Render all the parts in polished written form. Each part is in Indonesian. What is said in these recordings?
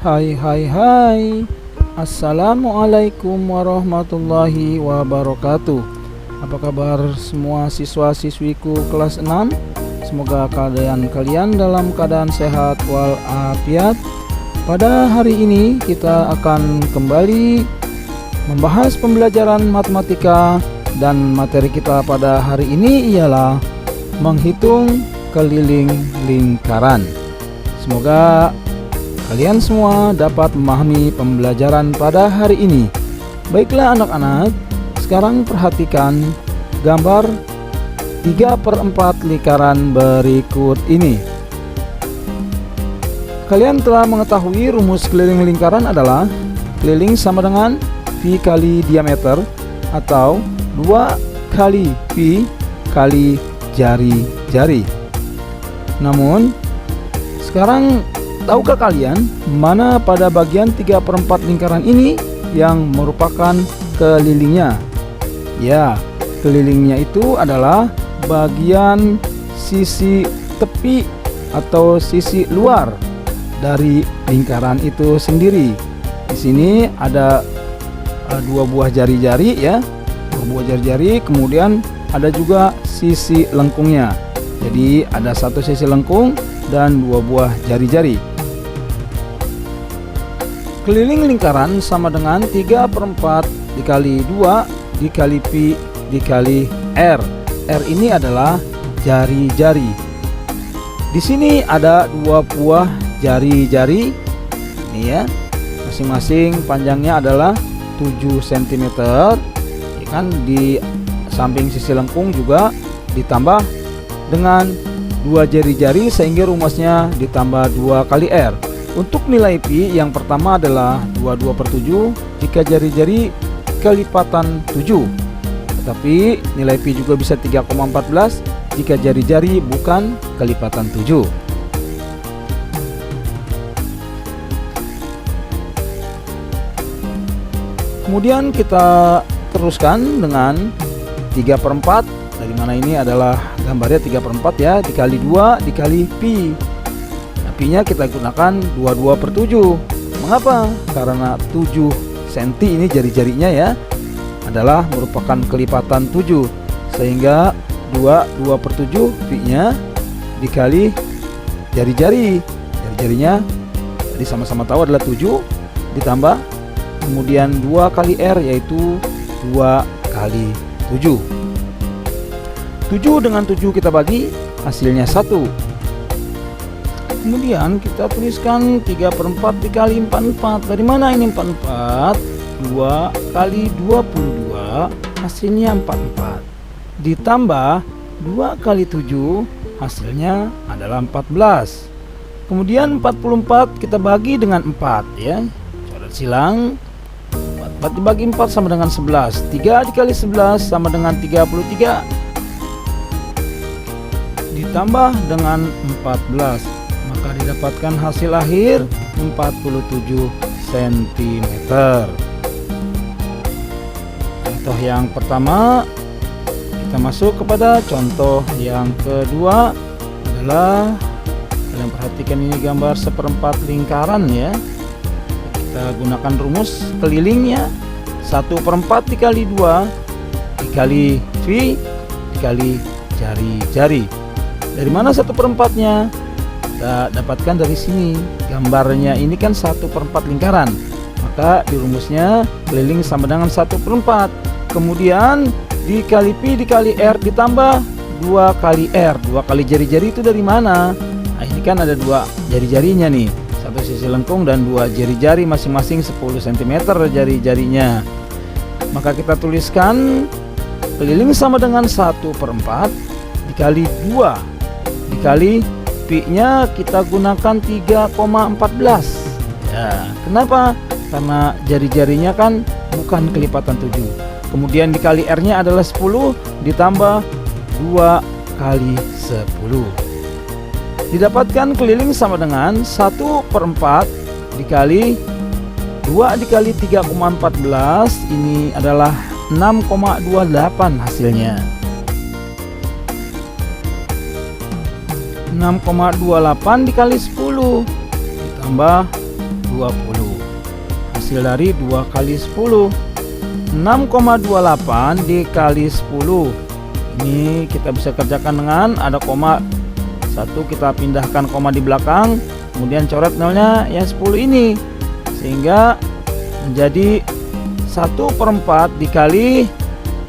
Hai hai hai. Assalamualaikum warahmatullahi wabarakatuh. Apa kabar semua siswa-siswiku kelas 6? Semoga kalian dalam keadaan sehat walafiat. Pada hari ini kita akan kembali membahas pembelajaran matematika, dan materi kita pada hari ini ialah menghitung keliling lingkaran. Semoga kalian semua dapat memahami pembelajaran pada hari ini. Baiklah anak-anak, sekarang perhatikan gambar 3/4 lingkaran berikut ini. Kalian telah mengetahui rumus keliling lingkaran adalah keliling sama dengan pi kali diameter atau 2 kali pi kali jari-jari. Namun sekarang, tahukah kalian mana pada bagian 3/4 lingkaran ini yang merupakan kelilingnya? Ya, kelilingnya itu adalah bagian sisi tepi atau sisi luar dari lingkaran itu sendiri. Di sini ada dua buah jari-jari ya, kemudian ada juga sisi lengkungnya. Jadi ada satu sisi lengkung dan dua buah jari-jari. Keliling lingkaran sama dengan 3/4 dikali 2 dikali pi dikali r. R ini adalah jari-jari. Di sini ada dua buah jari-jari. Ini ya, masing-masing panjangnya adalah 7 cm. Ya kan, di samping sisi lengkung juga ditambah dengan dua jari-jari sehingga rumusnya ditambah 2 kali r. Untuk nilai pi yang pertama adalah 22/7 jika jari-jari kelipatan 7. Tetapi nilai pi juga bisa 3,14 jika jari-jari bukan kelipatan 7. Kemudian kita teruskan dengan 3/4. Dari mana ini adalah gambarnya 3/4 ya, dikali 2 dikali pi. Nah, pi nya kita gunakan 22/7. Mengapa? Karena 7 cm ini jari-jarinya ya adalah merupakan kelipatan 7, sehingga 22/7 pi nya dikali jari-jari. Jari-jarinya tadi sama-sama tahu adalah 7 ditambah kemudian 2 kali r, yaitu 2 kali 7. 7 dengan 7 kita bagi, hasilnya 1. Kemudian kita tuliskan 3/4 dikali 4/4. Dari mana ini 4/4? 2 kali 22, hasilnya 44. Ditambah 2 kali 7, hasilnya adalah 14. Kemudian 44 kita bagi dengan 4 ya. Coret silang. 44 dibagi 4 sama dengan 11. 3 dikali 11 sama dengan 33. Ditambah dengan 14, maka didapatkan hasil akhir 47 cm. Contoh yang pertama, kita masuk kepada contoh yang kedua adalah, kalian perhatikan ini gambar 1/4 lingkaran ya. Kita gunakan rumus kelilingnya 1/4 dikali 2 dikali pi dikali jari-jari. Dari mana 1/4-nya? Kita dapatkan dari sini. Gambarnya ini kan 1/4 lingkaran, maka di rumusnya keliling sama dengan 1/4. Kemudian dikali pi dikali r ditambah 2 kali r. 2 kali jari-jari itu dari mana? Nah, ini kan ada 2 jari-jarinya nih, satu sisi lengkung dan 2 jari-jari, masing-masing 10 cm jari-jarinya. Maka kita tuliskan keliling sama dengan 1/4 dikali 2 dikali pi nya kita gunakan 3,14 ya. Kenapa? Karena jari-jarinya kan bukan kelipatan 7. Kemudian dikali r nya adalah 10 ditambah 2 kali 10. Didapatkan keliling sama dengan 1/4 dikali 2 dikali 3,14. Ini adalah 6,28 hasilnya. 6,28 dikali 10 ditambah 20. Hasil dari 2 kali 10, 6,28 dikali 10. Ini kita bisa kerjakan dengan ada koma. Satu kita pindahkan koma di belakang, kemudian coret nolnya yang 10 ini, sehingga menjadi 1/4 dikali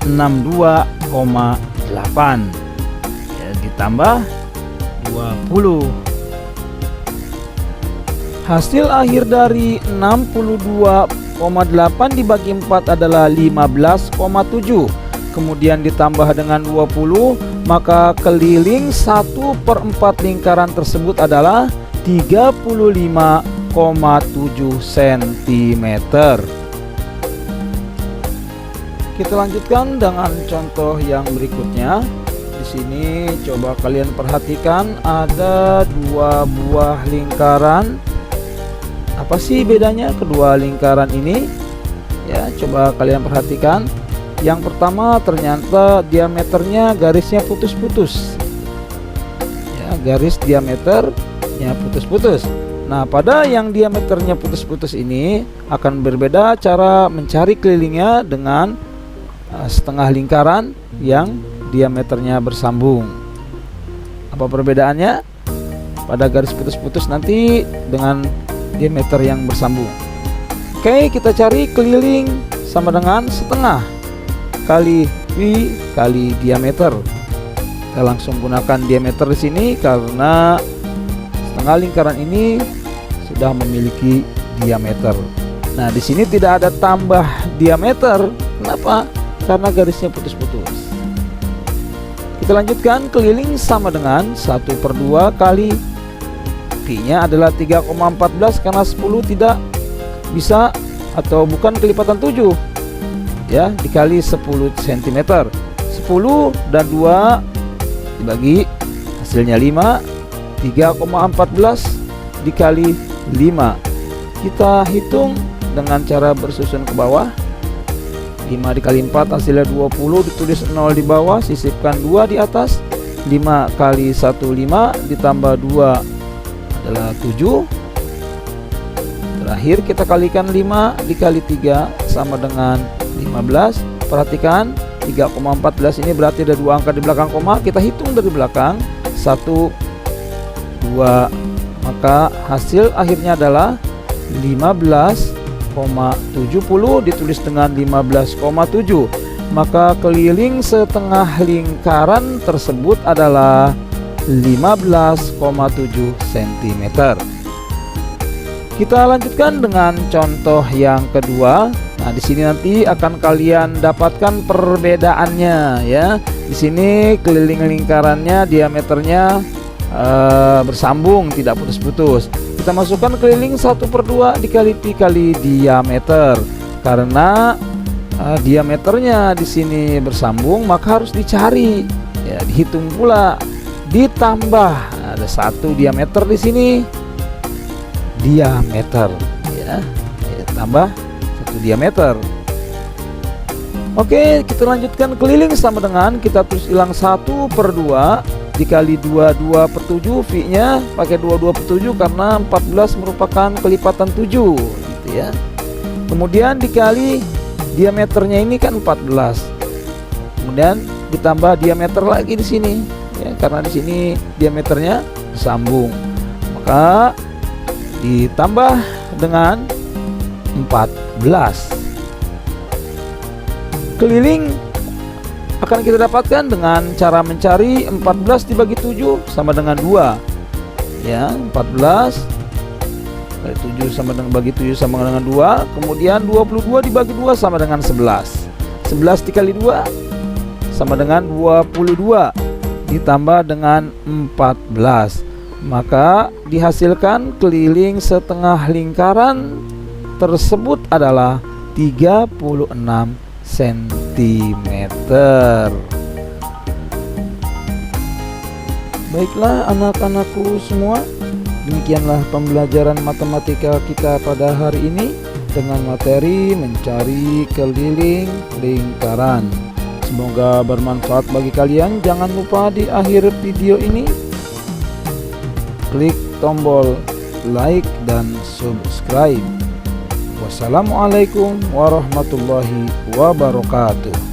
62,8 ya, ditambah 20. Hasil akhir dari 62,8 dibagi 4 adalah 15,7. Kemudian ditambah dengan 20, maka keliling 1/4 lingkaran tersebut adalah 35,7 cm. Kita lanjutkan dengan contoh yang berikutnya. Di sini coba kalian perhatikan ada 2 buah lingkaran. Apa sih bedanya kedua lingkaran ini? Ya, coba kalian perhatikan. Yang pertama ternyata diameternya garisnya putus-putus. Ya, garis diameternya putus-putus. Nah, pada yang diameternya putus-putus ini akan berbeda cara mencari kelilingnya dengan setengah lingkaran yang diameternya bersambung. Apa perbedaannya? Pada garis putus-putus nanti dengan diameter yang bersambung. Oke, kita cari keliling sama dengan setengah kali V kali diameter. Kita langsung gunakan diameter di sini karena setengah lingkaran ini sudah memiliki diameter. Nah, di sini tidak ada tambah diameter. Kenapa? Karena garisnya putus-putus. Kita lanjutkan, keliling sama dengan 1/2 kali V-nya adalah 3,14 karena 10 tidak bisa atau bukan kelipatan 7 ya, dikali 10 cm. 10 dan 2 dibagi hasilnya 5. 3,14 dikali 5. Kita hitung dengan cara bersusun ke bawah. 5 dikali 4 hasilnya 20, ditulis 0 di bawah, sisipkan 2 di atas. 5 kali 1 5 ditambah 2 adalah 7. Terakhir kita kalikan 5 dikali 3 sama dengan 15. Perhatikan 3,14 ini berarti ada 2 angka di belakang koma. Kita hitung dari belakang 1 2, maka hasil akhirnya adalah 15,70 ditulis dengan 15,7. Maka keliling setengah lingkaran tersebut adalah 15,7 cm. Kita lanjutkan dengan contoh yang kedua. Nah, di sini nanti akan kalian dapatkan perbedaannya ya. Di sini keliling lingkarannya diameternya bersambung, tidak putus-putus. Kita masukkan keliling 1/2 dikali pi kali diameter. Karena diameternya di sini bersambung, maka harus dicari. Ya, dihitung pula. Ditambah ada 1 diameter di sini. Diameter ya, tambah 1 diameter. Oke, kita lanjutkan, keliling sama dengan kita terus hilang 1/2 dikali 22/7. V-nya pakai 22/7 karena 14 merupakan kelipatan 7 gitu ya. Kemudian dikali diameternya ini kan 14. Kemudian ditambah diameter lagi di sini ya, karena di sini diameternya bersambung. Maka ditambah dengan 14. Keliling akan kita dapatkan dengan cara mencari 14 dibagi 7 sama dengan 2 ya. 14 kali 7 sama dengan bagi 7 sama dengan 2. Kemudian 22 dibagi 2 sama dengan 11. 11 dikali 2 sama dengan 22 ditambah dengan 14. Maka dihasilkan keliling setengah lingkaran tersebut adalah 36 cm. Baiklah anak-anakku semua, demikianlah pembelajaran matematika kita pada hari ini dengan materi mencari keliling lingkaran. Semoga bermanfaat bagi kalian. Jangan lupa di akhir video ini klik tombol like, dan subscribe. Wassalamualaikum warahmatullahi wabarakatuh.